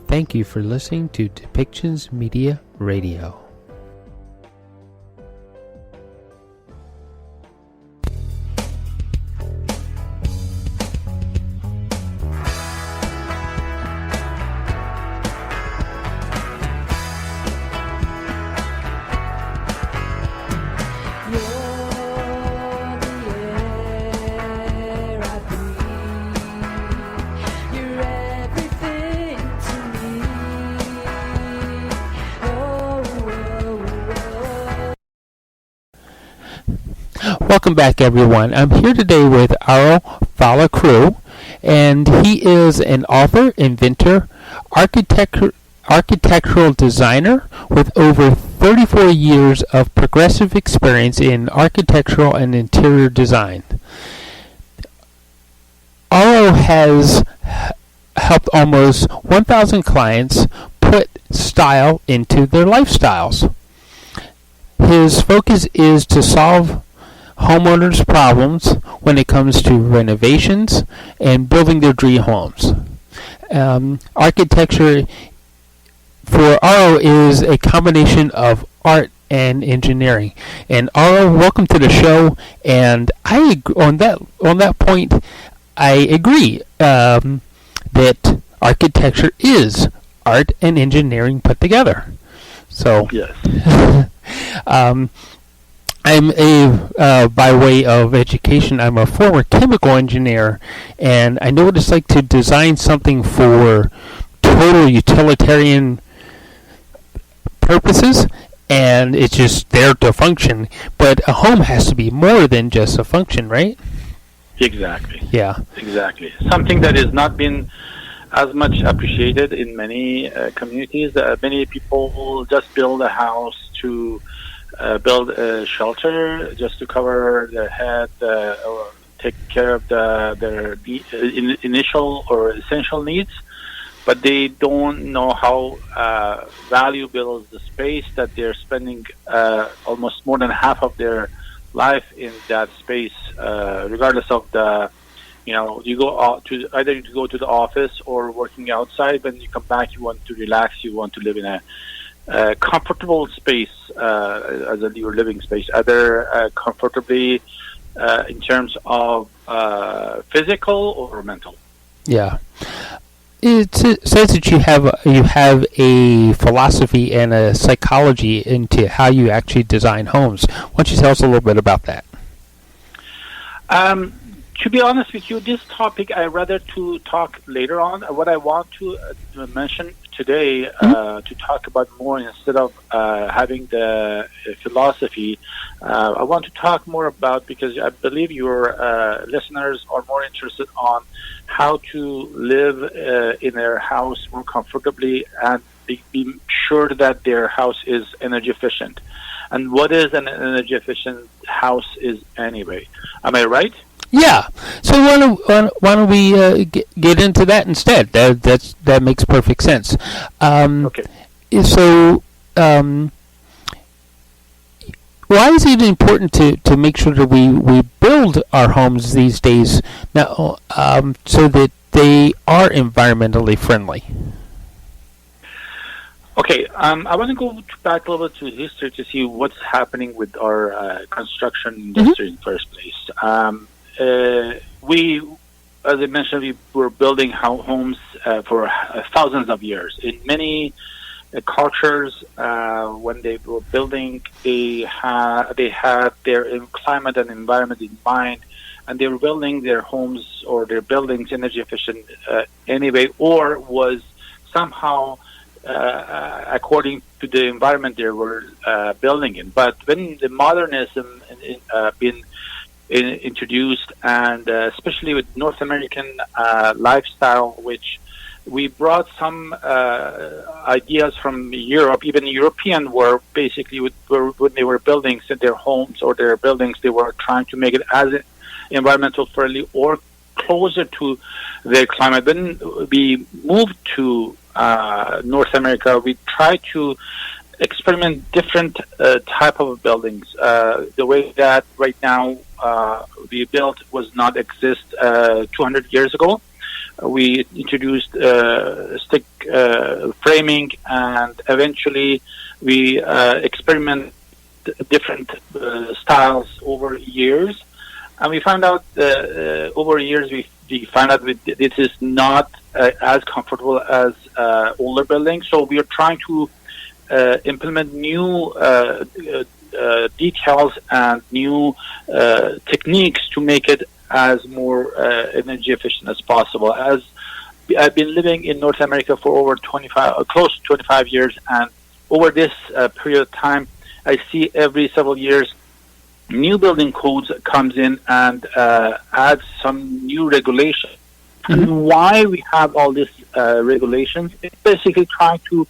Thank you for listening to Depictions Media Radio. Welcome back, everyone. I'm here today with Aryo Falakrou, and he is an author, inventor, architectural designer with over 34 years of progressive experience in architectural and interior design. Aryo has helped almost 1,000 clients put style into their lifestyles. His focus is to solve homeowners' problems when it comes to renovations and building their dream homes. Architecture for Aryo is a combination of art and engineering. And Aryo, welcome to the show. And on that point, I agree that architecture is art and engineering put together. So yes. I'm by way of education, I'm a former chemical engineer, and I know what it's like to design something for total utilitarian purposes, and it's just there to function. But a home has to be more than just a function, right? Exactly. Yeah. Exactly. Something that has not been as much appreciated in many communities. Many people just build a house to build a shelter just to cover their head, or take care of their initial or essential needs, but they don't know how valuable is the space that they're spending almost more than half of their life in that space, regardless of you go out to either to go to the office or working outside. When you come back, you want to relax, you want to live in a comfortable space as your living space, either comfortably in terms of physical or mental. Yeah, it says that you have a philosophy and a psychology into how you actually design homes. Why don't you tell us a little bit about that? To be honest with you, this topic I rather to talk later on. What I want to mention today, to talk about more instead of having the philosophy, I want to talk more about, because I believe your listeners are more interested on how to live in their house more comfortably and be sure that their house is energy efficient. And what is an energy efficient house is anyway. Am I right? Yeah. So why don't we get into that instead? That makes perfect sense. Okay. So why is it important to make sure that we build our homes these days now so that they are environmentally friendly? Okay, I want to go back a little bit to history to see what's happening with our construction industry in the first place. We, as I mentioned, we were building homes for thousands of years. In many cultures, when they were building, they had their climate and environment in mind, and they were building their homes or their buildings energy efficient anyway, or was somehow according to the environment they were building in. But when the modernism been introduced, and especially with North American lifestyle, which we brought some ideas from Europe. Even European were basically when they were building their homes or their buildings, they were trying to make it as environmental friendly or closer to their climate. When we moved to North America, we tried to experiment different type of buildings. The way that right now we built was not exist 200 years ago. we introduced stick framing, and eventually we experiment different styles over years. And we found out over years we found out this is not as comfortable as older buildings. So we are trying to implement new details and new techniques to make it as more energy efficient as possible. As I've been living in North America for over 25, close to 25 years, and over this period of time, I see every several years new building codes comes in and adds some new regulations. Mm-hmm. And why we have all these regulations? It's basically trying to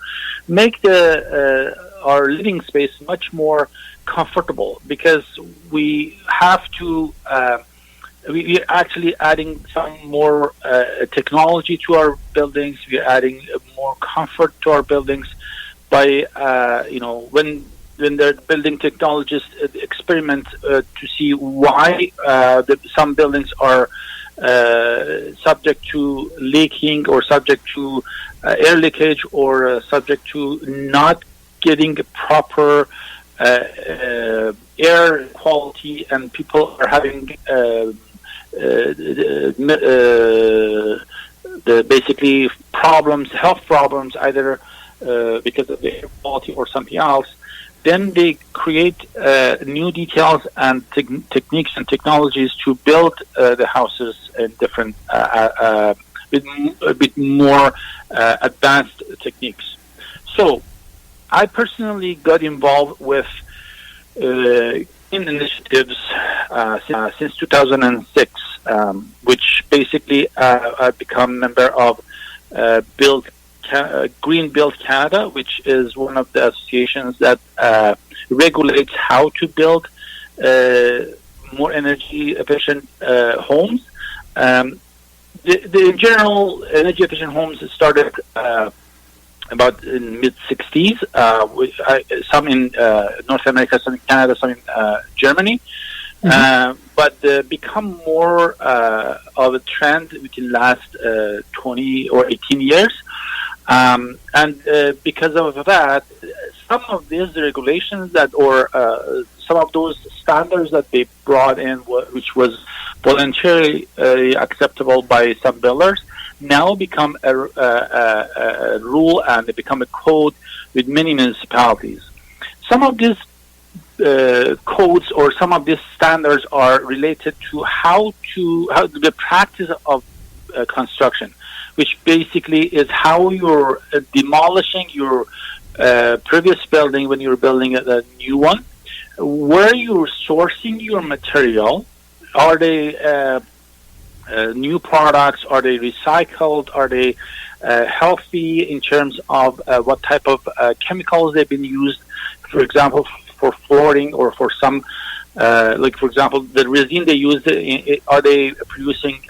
make our living space much more comfortable, because we have to. We're actually adding some more technology to our buildings. We're adding more comfort to our buildings by when the building technologists experiment to see why some buildings are subject to leaking, or subject to air leakage, or subject to not getting proper air quality, and people are having the basically problems, health problems, either because of the air quality or something else. Then they create new details and techniques and technologies to build the houses in different, with a bit more advanced techniques. So I personally got involved with initiatives since 2006, which basically I've become member of Green Build Canada, which is one of the associations that regulates how to build more energy efficient homes. The general energy efficient homes started about in mid-60s, some in North America, some in Canada, some in Germany. Mm-hmm. But become more of a trend within the last 20 or 18 years. And because of that, some of these regulations or some of those standards that they brought in, which was voluntarily acceptable by some builders, now become a rule, and they become a code with many municipalities. Some of these codes or some of these standards are related to how the practice of construction, which basically is how you're demolishing your previous building when you're building a new one, where you're sourcing your material. Are they new products? Are they recycled? Are they healthy in terms of what type of chemicals they've been used? For example, for flooring, or for some, like for example, the resin they use, are they producing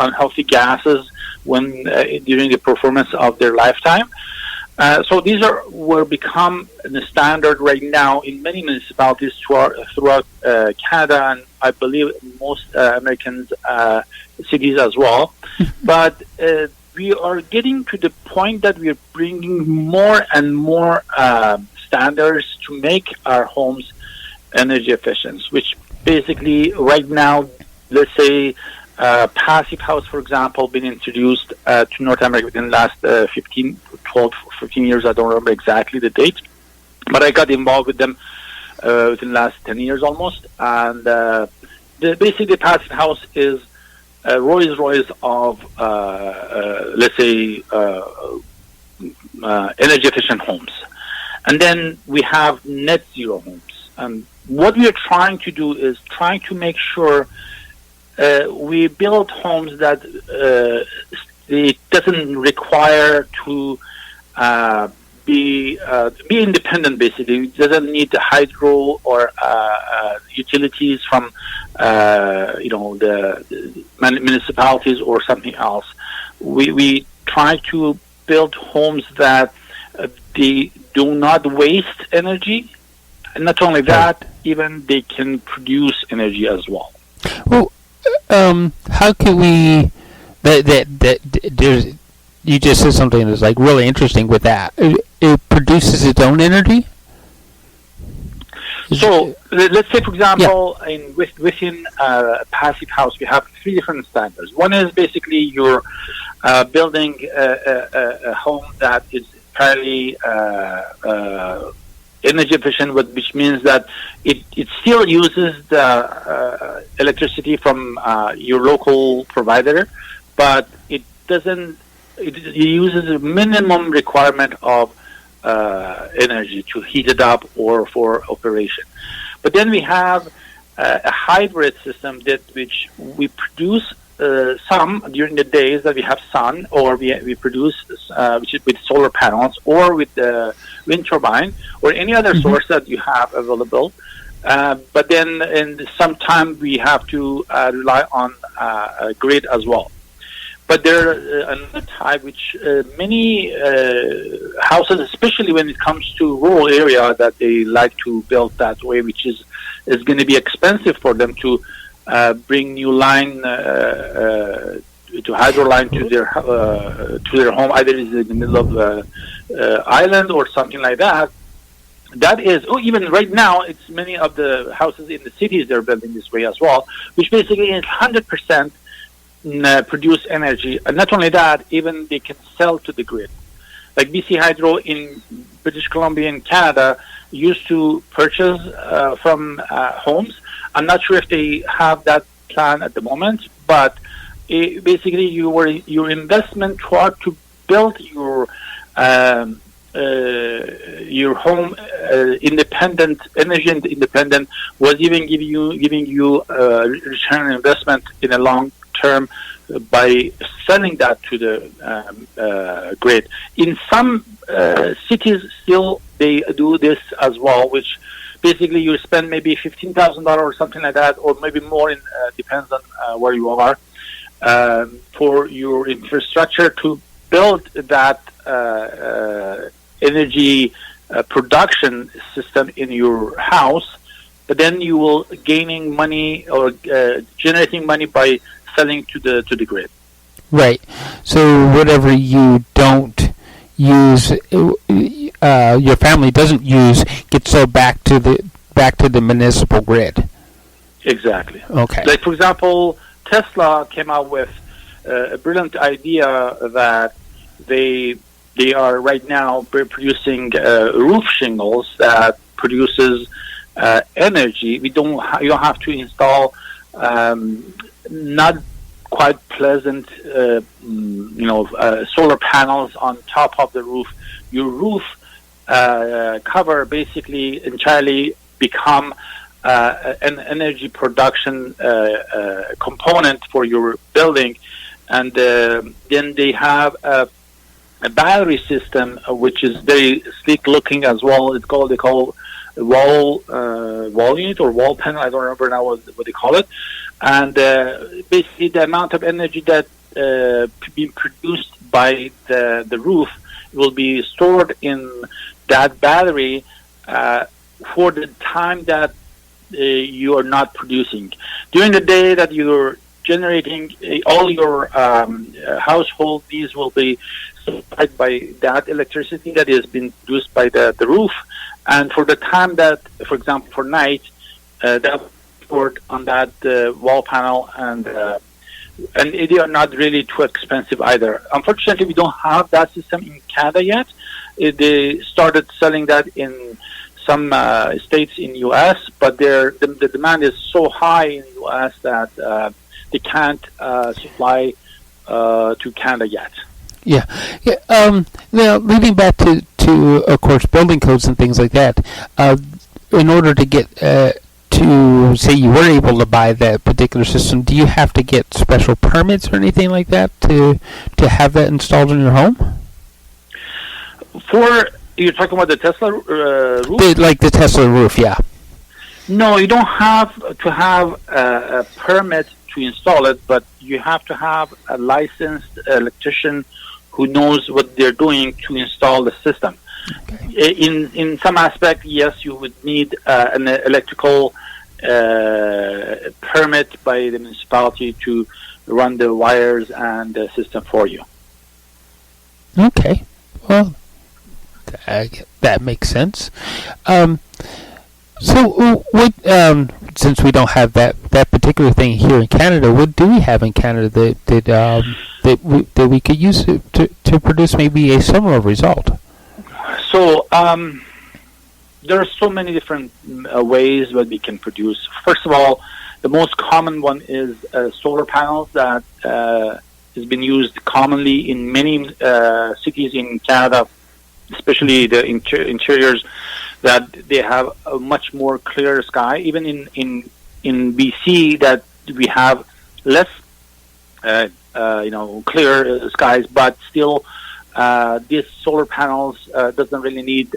unhealthy gases when during the performance of their lifetime? So these will become the standard right now in many municipalities throughout Canada, and I believe most American cities as well. But we are getting to the point that we are bringing more and more standards to make our homes energy efficient, which basically right now, let's say, passive house, for example, been introduced to North America in the last 15 years. I don't remember exactly the date, but I got involved with them within the last 10 years almost. And basically, the passive house is a Rolls Royce of, let's say, energy efficient homes. And then we have net zero homes. And what we are trying to do is trying to make sure we build homes that it doesn't require to be independent. Basically, it doesn't need the hydro or utilities from the municipalities or something else. We try to build homes that they do not waste energy, and not only that, even they can produce energy as well. Well, how can we There's, you just said something that's like really interesting with that. It produces its own energy. So let's say, for example, within a passive house, we have three different standards. One is basically you're building a home that is fairly energy efficient, which means that it still uses the electricity from your local provider, but it doesn't. It uses a minimum requirement of energy to heat it up or for operation. But then we have a hybrid system which we produce some during the days that we have sun, or we produce which is with solar panels or with the wind turbine or any other source that you have available. But then in some time we have to rely on a grid as well. But there another type which many houses, especially when it comes to rural area, that they like to build that way, which is going to be expensive for them to bring new line to hydro line to their home, either is in the middle of island or something like that. That is, even right now, it's many of the houses in the cities they're building this way as well, which basically is 100%. Produce energy, and not only that, even they can sell to the grid. Like BC Hydro in British Columbia and Canada used to purchase from homes. I'm not sure if they have that plan at the moment, but basically your investment toward to build your home energy independent was even giving you return on investment in a long term by selling that to the grid. In some cities still they do this as well, which basically you spend maybe $15,000 or something like that, or maybe more, depends on where you are, for your infrastructure to build that energy production system in your house. But then you will gaining money or generating money by selling to the grid. Right. So whatever you don't use, your family doesn't use, gets sold back to the municipal grid. Exactly. Okay. Like for example, Tesla came out with a brilliant idea that they are right now producing roof shingles that produces energy. You don't have to install not quite pleasant, solar panels on top of the roof. Your roof cover basically entirely become an energy production component for your building, and then they have a battery system which is very sleek looking as well. They call wall unit or wall panel. I don't remember now what they call it. And basically the amount of energy that being produced by the roof will be stored in that battery for the time that you are not producing. During the day that you're generating, all your household needs will be supplied by that electricity that is being produced by the roof. And for the time that, for example, for night, that stored on that wall panel, and they are not really too expensive either. Unfortunately, we don't have that system in Canada yet. They started selling that in some states in U.S., but the demand is so high in U.S. that they can't supply to Canada yet. Yeah. Now, leading back to of course building codes and things like that, in order to get to say you were able to buy that particular system, do you have to get special permits or anything like that to have that installed in your home? You're talking about the Tesla roof? Like the Tesla roof, yeah. No, you don't have to have a permit to install it, but you have to have a licensed electrician who knows what they're doing to install the system. Okay. In some aspect, yes, you would need an electrical permit by the municipality to run the wires and the system for you. Okay. Well, that makes sense. So, what? Since we don't have that particular thing here in Canada, what do we have in Canada that we could use to produce maybe a similar result? So, there are so many different ways that we can produce. First of all, the most common one is solar panels that has been used commonly in many cities in Canada, especially the interiors, that they have a much more clear sky. Even in BC, that we have less clear skies, but still these solar panels doesn't really need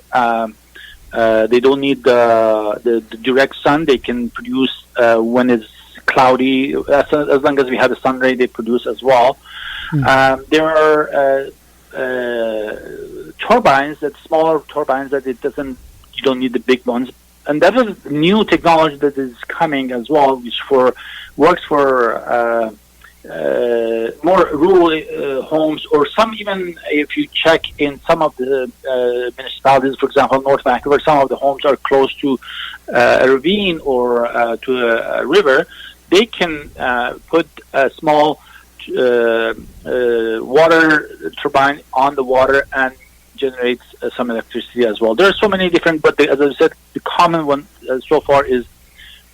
they don't need the direct sun. They can produce when it's cloudy. As long as we have the sun ray, they produce as well. There are turbines, that smaller turbines, that you don't need the big ones. And that is new technology that is coming as well, which works for more rural homes, or some, even if you check in some of the municipalities, for example, North Vancouver, some of the homes are close to a ravine or to a river. They can put a small water turbine on the water and generates some electricity as well. There are so many different, but as I said, the common one so far is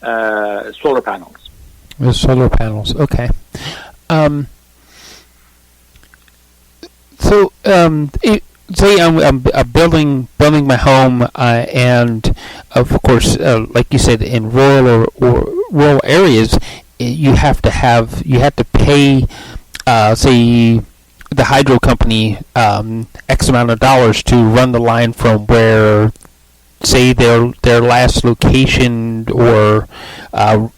solar panels. The solar panels, okay. Say I'm building my home, and of course, like you said, in rural or rural areas, you have to pay, say, the hydro company X amount of dollars to run the line from where, say, their last location, or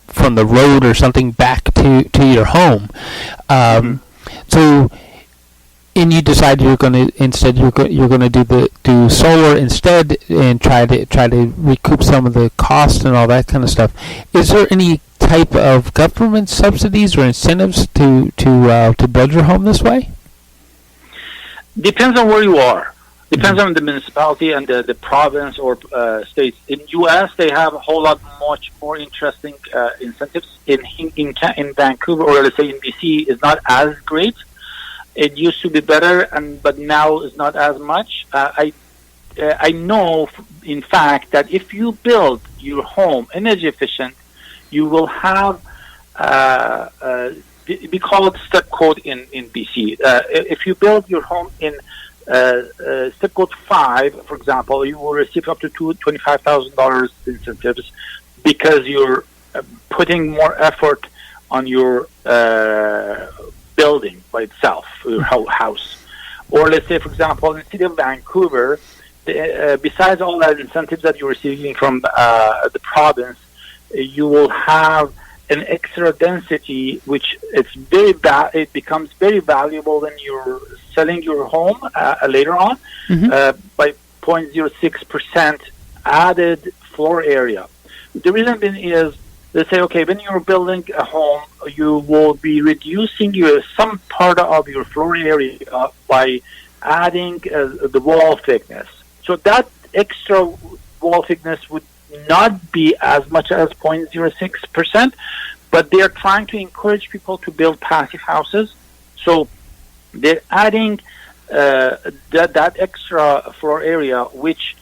from the road or something, back to your home. So, and you decide you're going to do solar instead, and try to recoup some of the cost and all that kind of stuff. Is there any type of government subsidies or incentives to build your home this way? Depends on where you are. Depends on the municipality and the province or states. In U.S., they have a whole lot much more interesting incentives. In Vancouver, or let's say in BC, is not as great. It used to be better, but now it's not as much. I know, in fact, that if you build your home energy efficient, you will have we call it step code in BC. If you build your home in step code 5, for example, you will receive up to $25,000 incentives, because you're putting more effort on your building by itself, your house. Or let's say, for example, in the city of Vancouver, besides all that incentives that you're receiving from the province, you will have an extra density, which it becomes very valuable when you're selling your home later on, by 0.06% added floor area. The reason being is, they say, okay, when you're building a home, you will be reducing some part of your floor area by adding the wall thickness. So that extra wall thickness would not be as much as 0.06%, but they're trying to encourage people to build passive houses. So they're adding that extra floor area, which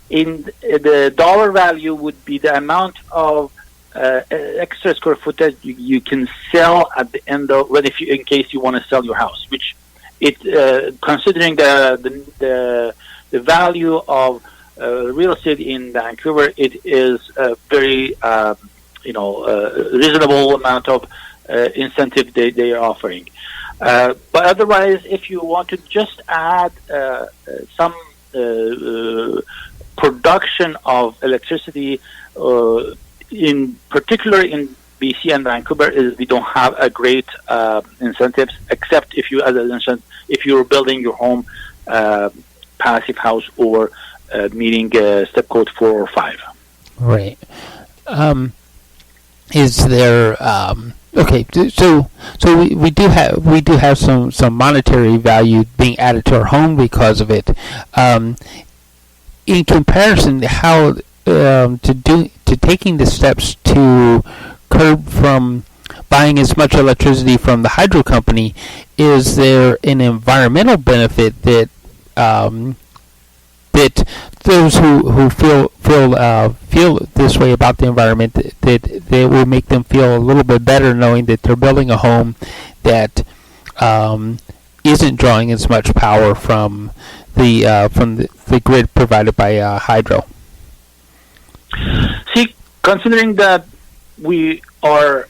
in the dollar value would be the amount of extra square foot that you can sell at the end of, in case you want to sell your house, which considering the value of real estate in Vancouver, it is a very reasonable amount of incentive they are offering. But otherwise, if you want to just add some production of electricity, in particular in BC and Vancouver, we don't have a great incentives, except if you, as I mentioned, if you're building your home passive house or meeting step code 4 or 5. Right. Is there Okay, so we do have some monetary value being added to our home because of it. In comparison, how to taking the steps to curb from buying as much electricity from the hydro company, is there an environmental benefit that that those who feel this way about the environment, that will make them feel a little bit better knowing that they're building a home that isn't drawing as much power from the grid provided by hydro? See, considering that we are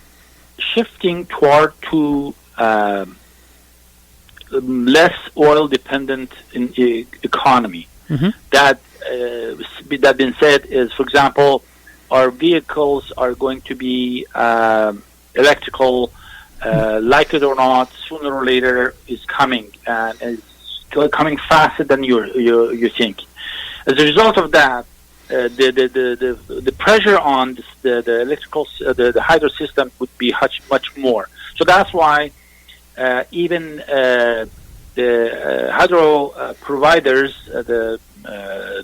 shifting toward to less oil dependent economy. Mm-hmm. That being said, is, for example, our vehicles are going to be electrical, like it or not, sooner or later is coming, and it's coming faster than you think. As a result of that, the pressure on the electrical the hydro system would be much more. So that's why even the hydro providers, the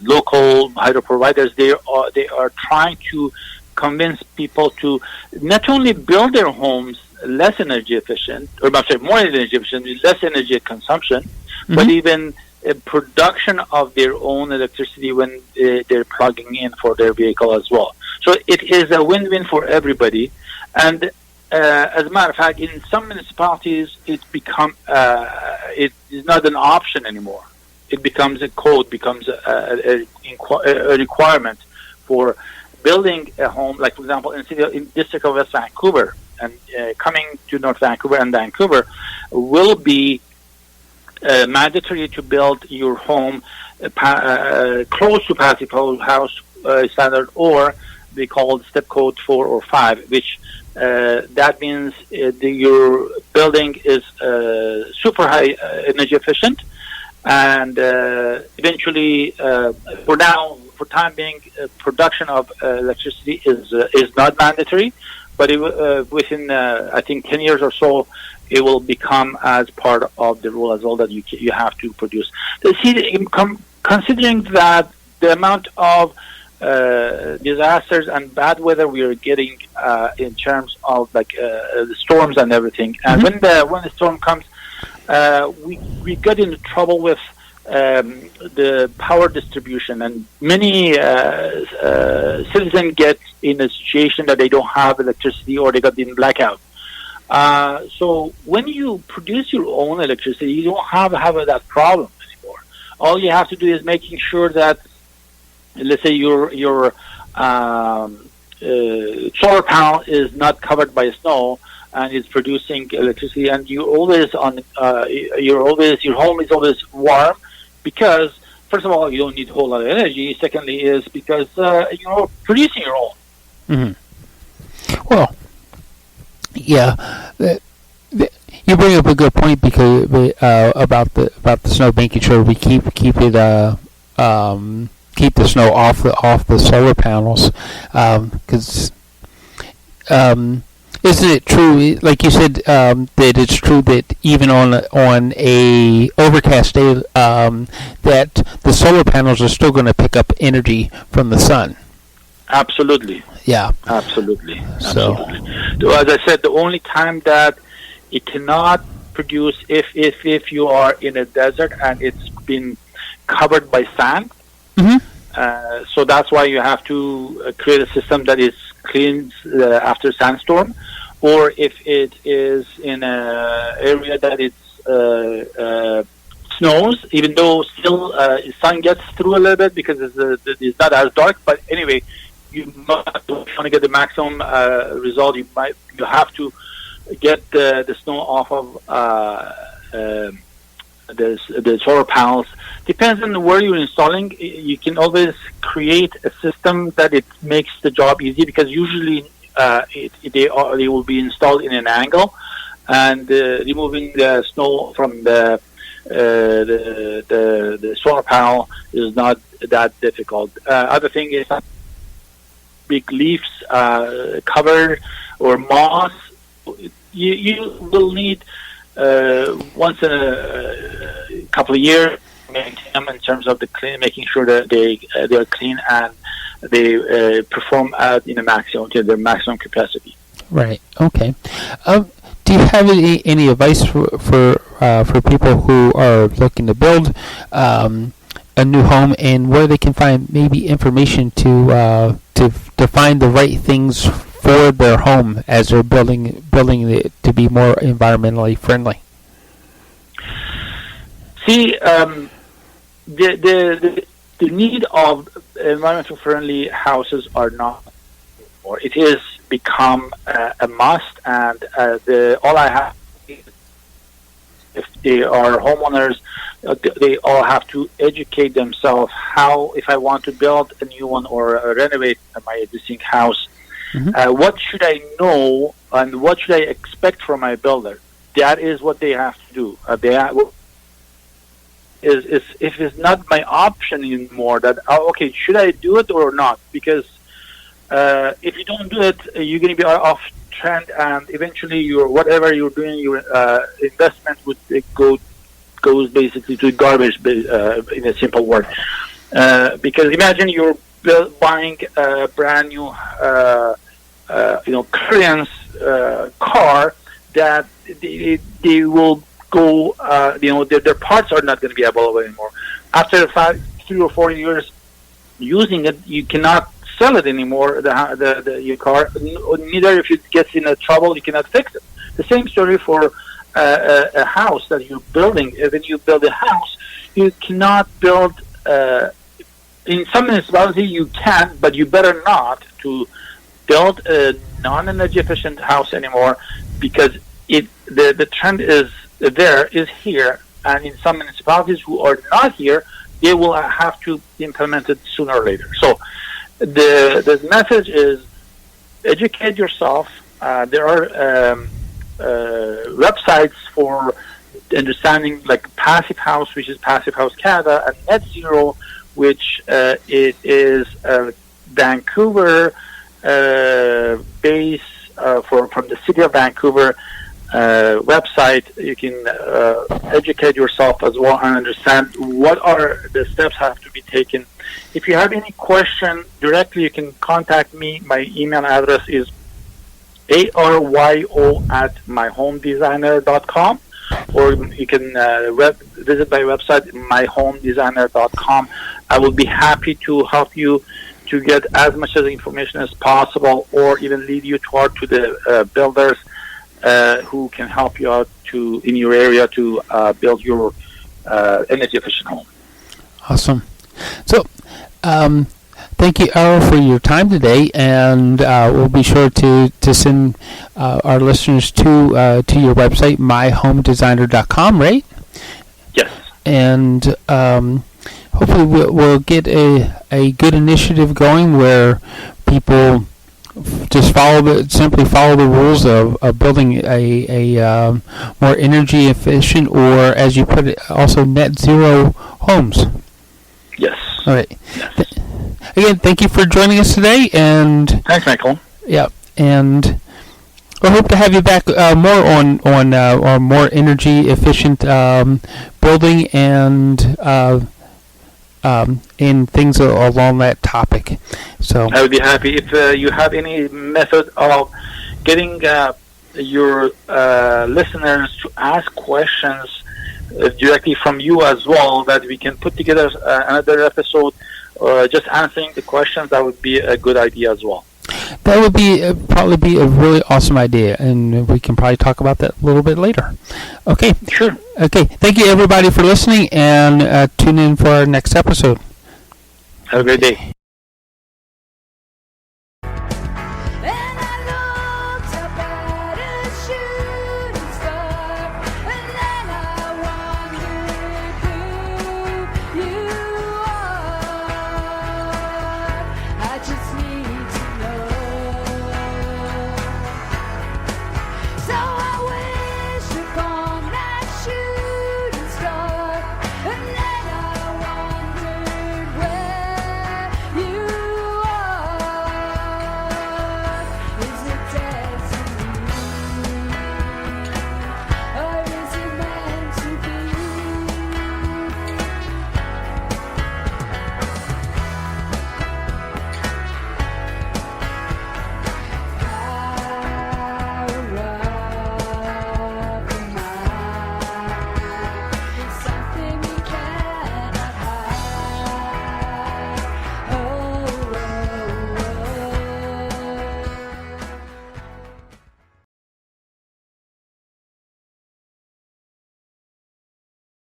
local hydro providers, they are trying to convince people to not only build their homes less energy efficient, or I'm sorry, more energy efficient, less energy consumption, mm-hmm. but even production of their own electricity when they're plugging in for their vehicle as well. So it is a win-win for everybody. And as a matter of fact, in some municipalities, it is not an option anymore. It becomes a code, becomes a requirement for building a home. Like, for example, in District of West Vancouver, and coming to North Vancouver and Vancouver, will be mandatory to build your home close to passive house standard, or they call it step code 4 or 5, which that means your building is super high energy efficient, and eventually, for time being, production of electricity is not mandatory, but within I think 10 years or so, it will become as part of the rule as well that you have to produce. Considering that the amount of disasters and bad weather we are getting in terms of like the storms and everything, and mm-hmm. when the storm comes, we get into trouble with the power distribution, and many citizens get in a situation that they don't have electricity or they got in blackout. So when you produce your own electricity, you don't have that problem anymore. All you have to do is making sure that, let's say, your solar panel is not covered by snow and is producing electricity, and your home is always warm, because first of all, you don't need a whole lot of energy. Secondly, is because you're producing your own. Mm-hmm. Well, yeah, you bring up a good point, because about the snow, making sure we keep it keep the snow off the solar panels, because isn't it true, like you said, that it's true that even on a overcast day, that the solar panels are still going to pick up energy from the sun? Absolutely. Yeah. Absolutely. So, as I said, the only time that it cannot produce if you are in a desert and it's been covered by sand. Mm-hmm. So that's why you have to create a system that is clean after sandstorm, or if it is in an area that it's snows, even though still sun gets through a little bit because it's not as dark. But anyway, you want to get the maximum result. You have to get the snow off of the solar panels. Depends on where you're installing. You can always create a system that it makes the job easy, because usually they will be installed in an angle, and removing the snow from the solar panel is not that difficult. Other thing is big leaves covered or moss you will need once in a couple of years maintain them in terms of the clean, making sure that they are clean and they perform at maximum to their maximum capacity. Right. Okay. Do you have any advice for people who are looking to build a new home, and where they can find maybe information to find the right things for their home as they're building it to be more environmentally friendly? See, the need of environmentally friendly houses are not, or it is become a must, and all I have, if they are homeowners, they all have to educate themselves how, if I want to build a new one or renovate my existing house, what should I know and what should I expect from my builder? That is what they have to do. If it's not my option anymore, that okay, should I do it or not? Because if you don't do it, you're going to be off trend, and eventually whatever you're doing, your investment would goes basically to garbage. In a simple word, because imagine you're buying a brand new, Korean car that they will go, their parts are not going to be available anymore. After 3 or 4 years using it, you cannot sell it anymore, your car. Neither if it gets in trouble, you cannot fix it. The same story for a house that you're building. When you build a house, you cannot build, in some municipalities you can, but you better not to build a non-energy efficient house anymore, because the trend is here, and in some municipalities who are not here, they will have to implement it sooner or later. So the message is educate yourself. There are websites for understanding, like Passive House, which is Passive House Canada, and Net Zero, which it is Vancouver base from the city of Vancouver website. You can educate yourself as well and understand what are the steps have to be taken. If you have any question directly, you can contact me. My email address is aryo@myhomedesigner.com, or you can visit my website, myhomedesigner.com. I will be happy to help you to get as much of the information as possible, or even lead you to the builders who can help you out in your area to build your energy efficient home. Awesome. So, thank you, Aryo, for your time today, and we'll be sure to send our listeners to your website, myhomedesigner.com, right? Yes. And hopefully we'll get a good initiative going where people just simply follow the rules of building a more energy efficient, or as you put it, also net zero homes. Yes. All right. Yes. Again, thank you for joining us today, and thanks, Michael. Yeah, and I hope to have you back more on more energy efficient building and in things along that topic. So I would be happy if you have any method of getting your listeners to ask questions directly from you as well, that we can put together another episode just answering the questions. That would be a good idea as well. That would be probably be a really awesome idea, and we can probably talk about that a little bit later. Okay. Sure. Okay. Thank you, everybody, for listening, and tune in for our next episode. Have a great day.